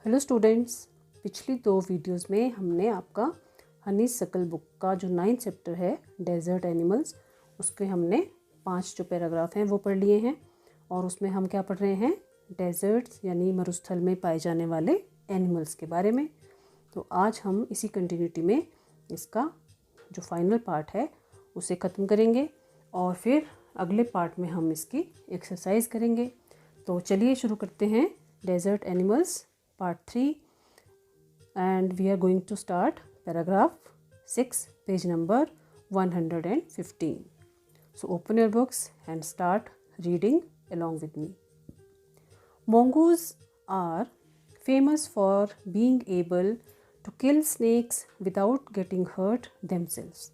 Hello students, पिछली 2 videos में हमने आपका हनीसकल बुक का जो 9th चैप्टर है डेजर्ट एनिमल्स, उसके हमने 5 जो पैराग्राफ हैं वो पढ़ लिए हैं। और उसमें हम क्या पढ़ रहे हैं, डेजर्ट्स यानी मरुस्थल में पाए जाने वाले एनिमल्स के बारे में। तो आज हम इसी कंटिन्यूटी में इसका जो फाइनल पार्ट है उसे ख़त्म करेंगे और फिर अगले पार्ट में हम इसकी एक्सरसाइज करेंगे। तो चलिए शुरू करते हैं desert animals part 3 and we are going to start paragraph 6 page number 115. So open your books and start reading along with me. Mongoose are famous for being able to kill snakes without getting hurt themselves.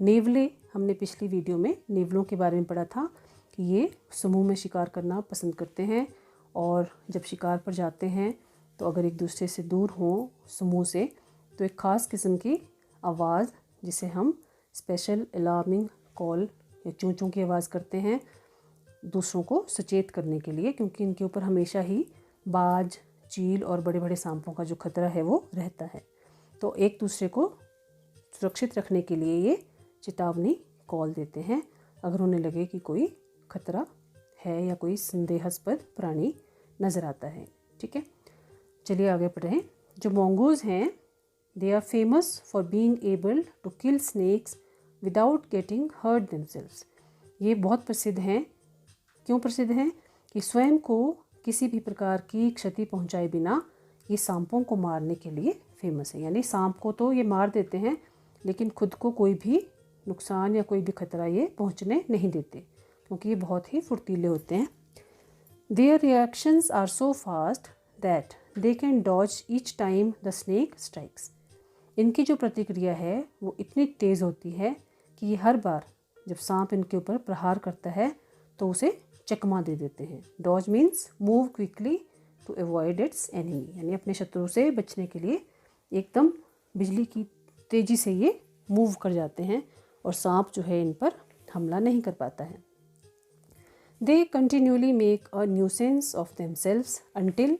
नेवले, हमने पिछली video में नेवलों के बारे में पढ़ा था कि ये समूह में शिकार करना पसंद करते हैं और जब शिकार पर जाते हैं तो अगर एक दूसरे से दूर हों समूह से तो एक ख़ास किस्म की आवाज़, जिसे हम स्पेशल अलार्मिंग कॉल या चूं चूं की आवाज़ करते हैं, दूसरों को सचेत करने के लिए, क्योंकि इनके ऊपर हमेशा ही बाज, चील और बड़े बड़े सांपों का जो खतरा है वो रहता है। तो एक दूसरे को सुरक्षित रखने के लिए ये चेतावनी कॉल देते हैं अगर उन्हें लगे कि कोई खतरा है या कोई संदेहास्पद प्राणी नज़र आता है। ठीक है, चलिए आगे पढ़ें। जो मोंगूज हैं, they are famous for being able to kill snakes without getting hurt themselves. ये बहुत प्रसिद्ध हैं। क्यों प्रसिद्ध हैं? कि स्वयं को किसी भी प्रकार की क्षति पहुंचाए बिना ये सांपों को मारने के लिए फेमस है। यानी सांप को तो ये मार देते हैं लेकिन खुद को कोई भी नुकसान या कोई भी खतरा ये पहुंचने नहीं देते, क्योंकि ये बहुत ही फुर्तीले होते हैं। Their reactions are so fast that they can dodge each time the snake strikes. इनकी जो प्रतिक्रिया है वो इतनी तेज़ होती है कि ये हर बार जब सांप इनके ऊपर प्रहार करता है तो उसे चकमा दे देते हैं। Dodge means move quickly to avoid its enemy, यानी अपने शत्रु से बचने के लिए एकदम बिजली की तेज़ी से ये मूव कर जाते हैं और सांप जो है इन पर हमला नहीं कर पाता है। They continuously make a nuisance of themselves until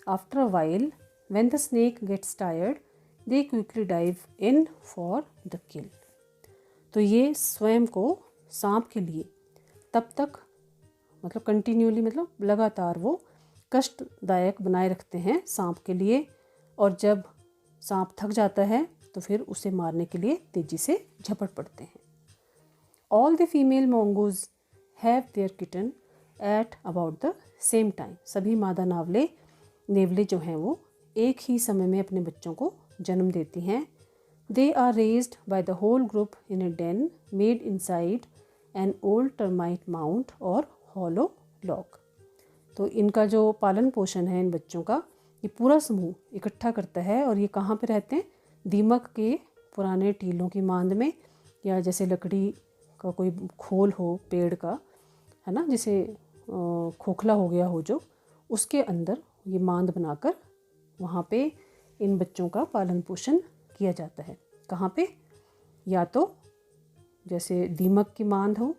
after a while when the snake gets tired they quickly dive in for the kill. तो ये स्वयं को सांप के लिए तब तक मतलब कंटिन्यूली मतलब लगातार वो कष्टदायक बनाए रखते हैं सांप के लिए, और जब सांप थक जाता है तो फिर उसे मारने के लिए तेजी से झपट पड़ते हैं। All the female mongoose have their kitten at about the same time. सभी मादा नेवले जो हैं वो एक ही समय में अपने बच्चों को जन्म देती हैं। They are raised by the whole group in a den made inside an old termite mound or hollow log. तो इनका जो पालन पोषण है इन बच्चों का, ये पूरा समूह इकट्ठा करता है और ये कहाँ पे रहते हैं? दीमक के पुराने टीलों की मांद में, या जैसे लकड़ी का कोई खोल हो पेड़ का, है ना, जिसे खोखला हो गया हो जो, उसके अंदर ये मांद बनाकर वहाँ पे इन बच्चों का पालन पोषण किया जाता है। कहाँ पे? या तो जैसे दीमक की मांद हो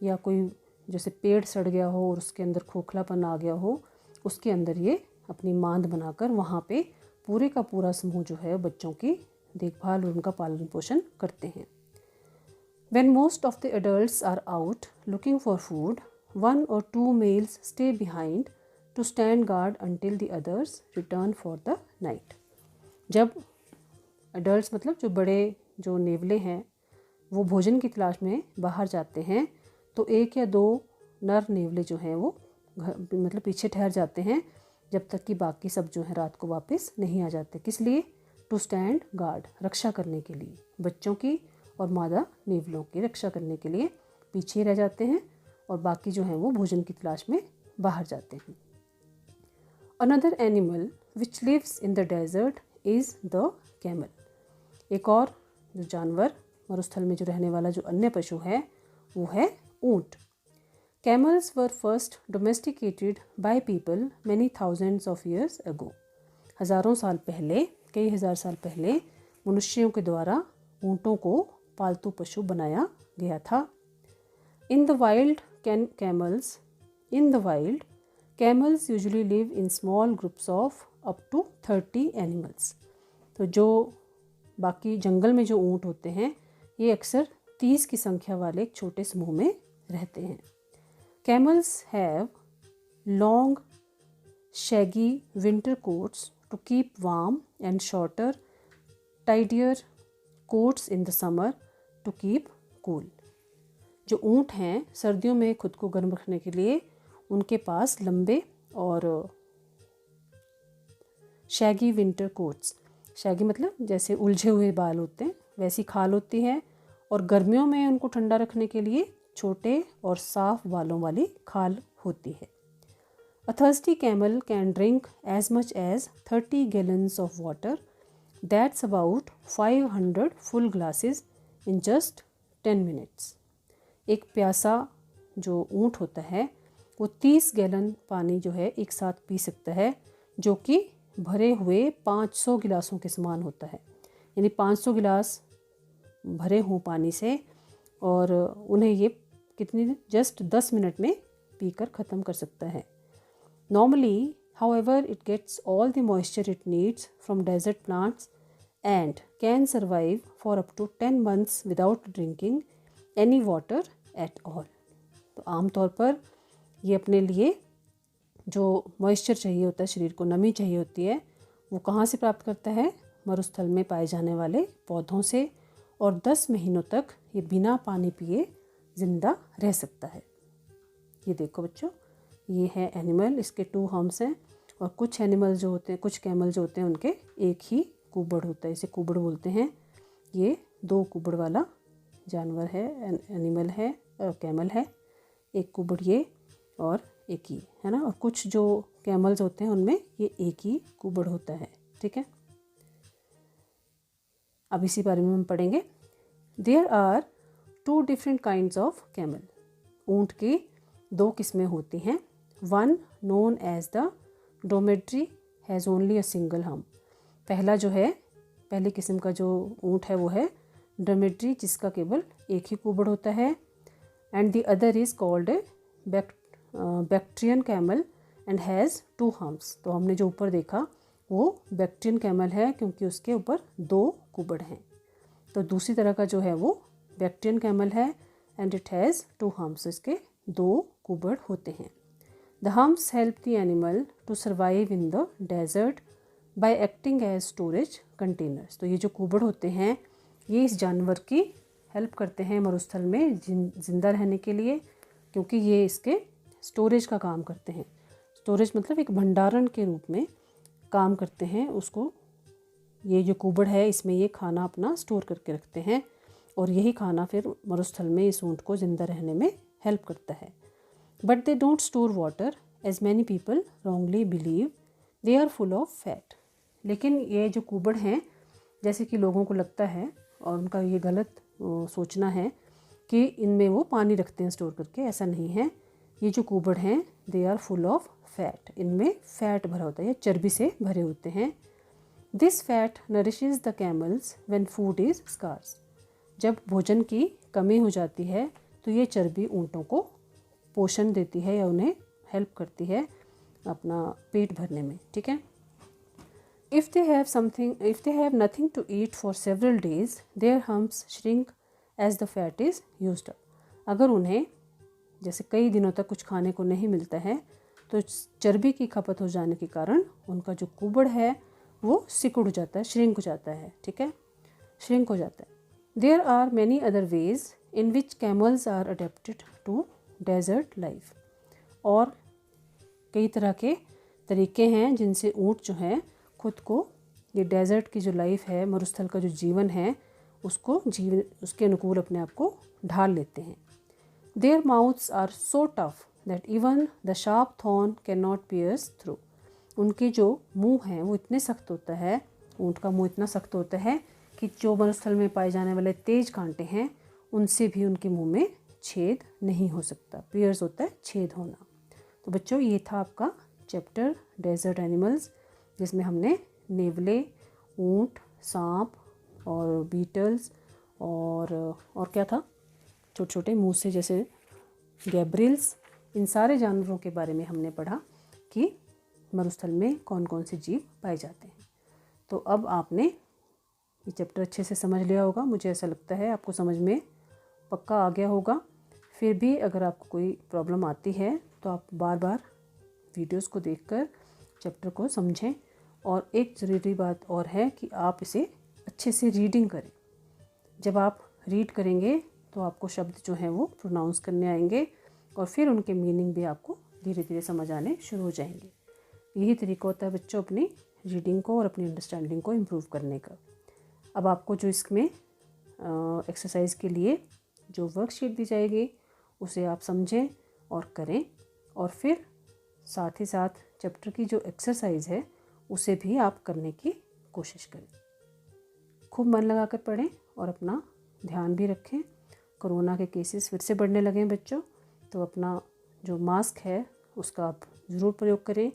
या कोई जैसे पेड़ सड़ गया हो और उसके अंदर खोखलापन आ गया हो, उसके अंदर ये अपनी मांद बनाकर वहाँ पे पूरे का पूरा समूह जो है बच्चों की देखभाल और उनका पालन पोषण करते हैं। When most of the adults are out looking for food, 1 or 2 males stay behind to stand guard until the others return for the night. जब adults मतलब जो बड़े जो नेवले हैं वो भोजन की तलाश में बाहर जाते हैं तो 1 या 2 नर नेवले जो हैं वो मतलब पीछे ठहर जाते हैं जब तक कि बाकी सब जो है रात को वापस नहीं आ जाते। किस लिए? टू स्टैंड गार्ड, रक्षा करने के लिए, बच्चों की और मादा नेवलों की रक्षा करने के लिए पीछे रह जाते हैं और बाकी जो हैं वो भोजन की तलाश में बाहर जाते हैं। Another animal which lives in the desert is the camel. एक और जो जानवर मरुस्थल में जो रहने वाला जो अन्य पशु है वो है ऊंट। Camels were first domesticated by people many thousands of years ago. हज़ारों साल पहले, कई हज़ार साल पहले मनुष्यों के द्वारा ऊंटों को पालतू पशु बनाया गया था। In the wild, camels usually live in small groups of up to 30 animals. तो जो बाकी जंगल में जो ऊँट होते हैं ये अक्सर 30 की संख्या वाले एक छोटे समूह में रहते हैं। Camels have long shaggy winter coats to keep warm and shorter tidier coats in the summer to keep cool. जो ऊँट हैं सर्दियों में खुद को गर्म रखने के लिए उनके पास लंबे और शैगी विंटर कोट्स, शैगी मतलब जैसे उलझे हुए बाल होते हैं वैसी खाल होती है, और गर्मियों में उनको ठंडा रखने के लिए छोटे और साफ बालों वाली खाल होती है। A thirsty camel can drink as much as 30 gallons of water, that's about 500 full glasses in just 10 minutes. एक प्यासा जो ऊँट होता है वो 30 गैलन पानी जो है एक साथ पी सकता है, जो कि भरे हुए 500 गिलासों के समान होता है। यानी 500 गिलास भरे हों पानी से, और उन्हें ये कितनी जस्ट 10 मिनट में पीकर ख़त्म कर सकता है। Normally however it gets all the moisture it needs from desert plants and can survive for up to 10 months without drinking any water at all. तो आमतौर पर ये अपने लिए जो मॉइस्चर चाहिए होता है, शरीर को नमी चाहिए होती है, वो कहाँ से प्राप्त करता है? मरुस्थल में पाए जाने वाले पौधों से, और 10 महीनों तक ये बिना पानी पिए ज़िंदा रह सकता है। ये देखो बच्चों, ये है एनिमल, इसके 2 हम्स हैं, और कुछ एनिमल जो होते हैं, कुछ कैमल जो होते हैं उनके एक ही कुबड़ होता है, इसे कुबड़ बोलते हैं। ये 2 कुबड़ वाला जानवर है, एनिमल है, कैमल है। एक कुबड़ ये और एक ही है ना, और कुछ जो कैमल्स होते हैं उनमें ये एक ही कुबड़ होता है। ठीक है, अब इसी बारे में हम पढ़ेंगे। There are 2 different kinds of camel. ऊँट की 2 किस्में होती हैं। One known as the dromedary has only a single hump. पहला जो है, पहली किस्म का जो ऊँट है वो है ड्रोमेट्री, जिसका केवल एक ही कुबड़ होता है। And the other is called a Bactrian camel and has 2 hums. तो हमने जो ऊपर देखा वो बैक्ट्रियन कैमल है क्योंकि उसके ऊपर 2 कुबड़ हैं। तो दूसरी तरह का जो है वो बैक्ट्रियन कैमल है एंड इट हैज़ 2 हम्स, इसके 2 कुबड़ होते हैं। The humps help the animal to survive in the desert by acting as storage containers. तो ये जो कुबड़ होते हैं ये इस जानवर की हेल्प करते हैं मरुस्थल में ज़िंदा रहने के लिए, क्योंकि ये इसके स्टोरेज का काम करते हैं। स्टोरेज मतलब एक भंडारण के रूप में काम करते हैं। उसको, ये जो कुबड़ है इसमें ये खाना अपना स्टोर करके रखते हैं, और यही खाना फिर मरुस्थल में इस ऊँट को ज़िंदा रहने में हेल्प करता है। But they don't store water as many people wrongly believe, they are full of fat. लेकिन ये जो कुबड़ हैं, जैसे कि लोगों को लगता है और उनका ये गलत सोचना है कि इनमें वो पानी रखते हैं स्टोर करके, ऐसा नहीं है। ये जो कुबड़ हैं they are full of fat, इनमें फैट भरा होता है, चर्बी से भरे होते हैं। This fat nourishes the camels when food is scarce. जब भोजन की कमी हो जाती है तो ये चर्बी ऊँटों को पोषण देती है या उन्हें हेल्प करती है अपना पेट भरने में। ठीक है, if they have nothing to eat for several days, their humps shrink as the fat is used up. अगर उन्हें जैसे कई दिनों तक कुछ खाने को नहीं मिलता है तो चर्बी की खपत हो जाने के कारण उनका जो कुबड़ है वो सिकुड़ जाता है, श्रिंक हो जाता है। ठीक है, श्रिंक हो जाता है। There are many other ways in which camels are adapted to desert life. और कई तरह के तरीके हैं जिनसे ऊँट जो है खुद को, ये डेजर्ट की जो लाइफ है, मरुस्थल का जो जीवन है, उसके अनुकूल अपने आप को ढाल लेते हैं। Their mouths are so tough that even the sharp thorn can not pierce through. उनके जो मुंह हैं वो इतने सख्त होता है, ऊँट का मुंह इतना सख्त होता है कि जो मरुस्थल में पाए जाने वाले तेज कांटे हैं उनसे भी उनके मुंह में छेद नहीं हो सकता। पियर्स होता है छेद होना। तो बच्चों, ये था आपका चैप्टर डेजर्ट एनिमल्स, जिसमें हमने नेवले, ऊँट, सांप और बीटल्स और क्या था, छोटे छोटे मुँह से जैसे गैब्रिल्स, इन सारे जानवरों के बारे में हमने पढ़ा कि मरुस्थल में कौन कौन से जीव पाए जाते हैं। तो अब आपने ये चैप्टर अच्छे से समझ लिया होगा, मुझे ऐसा लगता है आपको समझ में पक्का आ गया होगा। फिर भी अगर आपको कोई प्रॉब्लम आती है तो आप बार बार वीडियोस को देखकर चैप्टर को समझें। और एक ज़रूरी बात और है कि आप इसे अच्छे से रीडिंग करें। जब आप रीड करेंगे तो आपको शब्द जो हैं वो प्रोनाउंस करने आएंगे और फिर उनके मीनिंग भी आपको धीरे धीरे समझ आने शुरू हो जाएंगे। यही तरीका होता है बच्चों अपनी रीडिंग को और अपनी अंडरस्टैंडिंग को इम्प्रूव करने का। अब आपको जो इसमें एक्सरसाइज के लिए जो वर्कशीट दी जाएगी उसे आप समझें और करें, और फिर साथ ही साथ चैप्टर की जो एक्सरसाइज है उसे भी आप करने की कोशिश करें। खूब मन लगाकर पढ़ें और अपना ध्यान भी रखें। कोरोना के केसेस फिर से बढ़ने लगे हैं बच्चों, तो अपना जो मास्क है उसका आप ज़रूर प्रयोग करें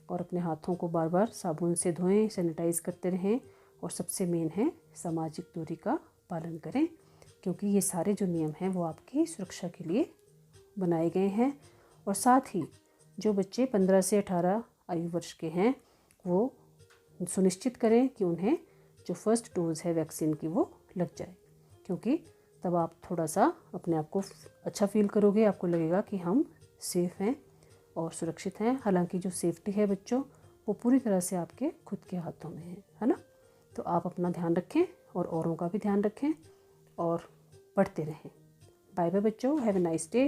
और अपने हाथों को बार बार साबुन से धोएं, सैनिटाइज़ करते रहें। और सबसे मेन है सामाजिक दूरी का पालन करें, क्योंकि ये सारे जो नियम हैं वो आपकी सुरक्षा के लिए बनाए गए हैं। और साथ ही जो बच्चे 15 से 18 आयु वर्ष के हैं वो सुनिश्चित करें कि उन्हें जो फर्स्ट डोज है वैक्सीन की वो लग जाए, क्योंकि तब आप थोड़ा सा अपने आप को अच्छा फील करोगे, आपको लगेगा कि हम सेफ़ हैं और सुरक्षित हैं। हालांकि जो सेफ्टी है बच्चों वो पूरी तरह से आपके खुद के हाथों में है ना। तो आप अपना ध्यान रखें और औरों का भी ध्यान रखें और पढ़ते रहें। बाय बाय बच्चों, हैव ए नाइस डे।